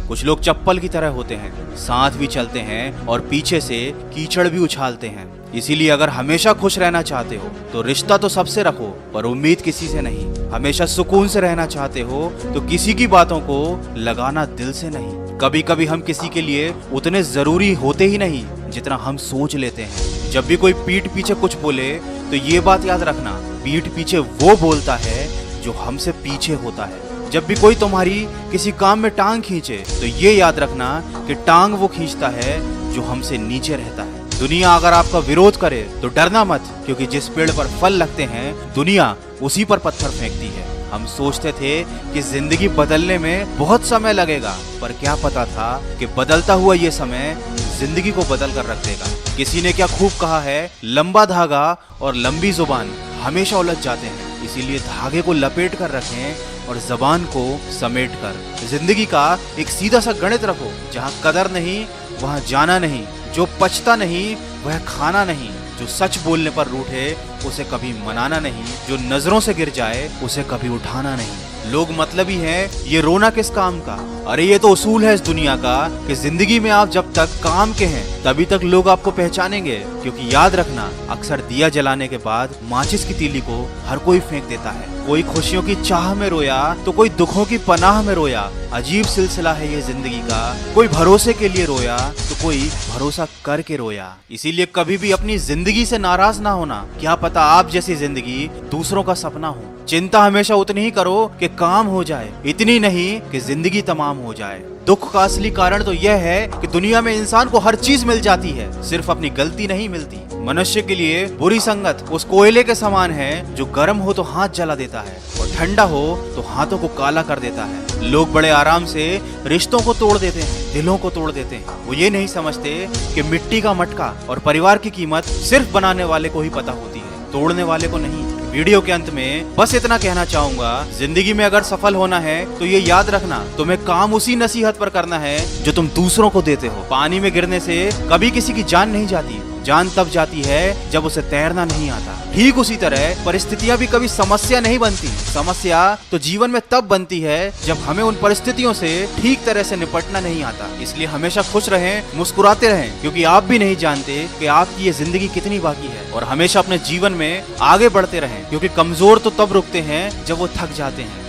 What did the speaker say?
कुछ लोग चप्पल की तरह होते हैं, साथ भी चलते हैं और पीछे से कीचड़ भी उछालते हैं। इसीलिए अगर हमेशा खुश रहना चाहते हो तो रिश्ता तो सबसे रखो, पर उम्मीद किसी से नहीं। हमेशा सुकून से रहना चाहते हो तो किसी की बातों को लगाना दिल से नहीं। कभी कभी हम किसी के लिए उतने जरूरी होते ही नहीं जितना हम सोच लेते हैं। जब भी कोई पीठ पीछे कुछ बोले तो ये बात याद रखना, पीठ पीछे वो बोलता है जो हमसे पीछे होता है। जब भी कोई तुम्हारी किसी काम में टांग खींचे तो ये याद रखना कि टांग वो खींचता है जो हमसे नीचे रहता है। दुनिया अगर आपका विरोध करे तो डरना मत, क्योंकि जिस पेड़ पर फल लगते हैं दुनिया उसी पर पत्थर फेंकती है। हम सोचते थे कि जिंदगी बदलने में बहुत समय लगेगा, पर क्या पता था कि बदलता हुआ ये समय जिंदगी को बदल कर रख देगा। किसी ने क्या खूब कहा है, लंबा धागा और लंबी जुबान हमेशा उलझ जाते हैं, इसीलिए धागे को लपेट कर रखें और जबान को समेट कर। जिंदगी का एक सीधा सा गणित रखो, जहाँ कदर नहीं वहाँ जाना नहीं, जो पछता नहीं वह खाना नहीं, जो सच बोलने पर रूठे उसे कभी मनाना नहीं, जो नजरों से गिर जाए उसे कभी उठाना नहीं। लोग मतलबी हैं, ये रोना किस काम का। अरे ये तो उसूल है इस दुनिया का कि जिंदगी में आप जब तक काम के हैं तभी तक लोग आपको पहचानेंगे। क्योंकि याद रखना, अक्सर दिया जलाने के बाद माचिस की तीली को हर कोई फेंक देता है। कोई खुशियों की चाह में रोया तो कोई दुखों की पनाह में रोया। अजीब सिलसिला है ये जिंदगी का, कोई भरोसे के लिए रोया तो कोई भरोसा करके रोया। इसीलिए कभी भी अपनी जिंदगी से नाराज ना होना, क्या पता आप जैसी जिंदगी दूसरों का सपना हो। चिंता हमेशा उतनी ही करो कि काम हो जाए, इतनी नहीं कि जिंदगी तमाम हो जाए। दुख का असली कारण तो यह है कि दुनिया में इंसान को हर चीज मिल जाती है, सिर्फ अपनी गलती नहीं मिलती। मनुष्य के लिए बुरी संगत उस कोयले के समान है जो गर्म हो तो हाथ जला देता है और ठंडा हो तो हाथों को काला कर देता है। लोग बड़े आराम से रिश्तों को तोड़ देते हैं, दिलों को तोड़ देते हैं। वो ये नहीं समझते कि मिट्टी का मटका और परिवार की कीमत सिर्फ बनाने वाले को ही पता होती है, तोड़ने वाले को नहीं। वीडियो के अंत में बस इतना कहना चाहूंगा, जिंदगी में अगर सफल होना है तो ये याद रखना, तुम्हें काम उसी नसीहत पर करना है जो तुम दूसरों को देते हो। पानी में गिरने से कभी किसी की जान नहीं जाती, जान तब जाती है जब उसे तैरना नहीं आता। ठीक उसी तरह परिस्थितियां भी कभी समस्या नहीं बनती, समस्या तो जीवन में तब बनती है जब हमें उन परिस्थितियों से ठीक तरह से निपटना नहीं आता। इसलिए हमेशा खुश रहें, मुस्कुराते रहें, क्योंकि आप भी नहीं जानते कि आपकी ये जिंदगी कितनी बाकी है। और हमेशा अपने जीवन में आगे बढ़ते रहें, क्योंकि कमजोर तो तब रुकते हैं जब वो थक जाते हैं।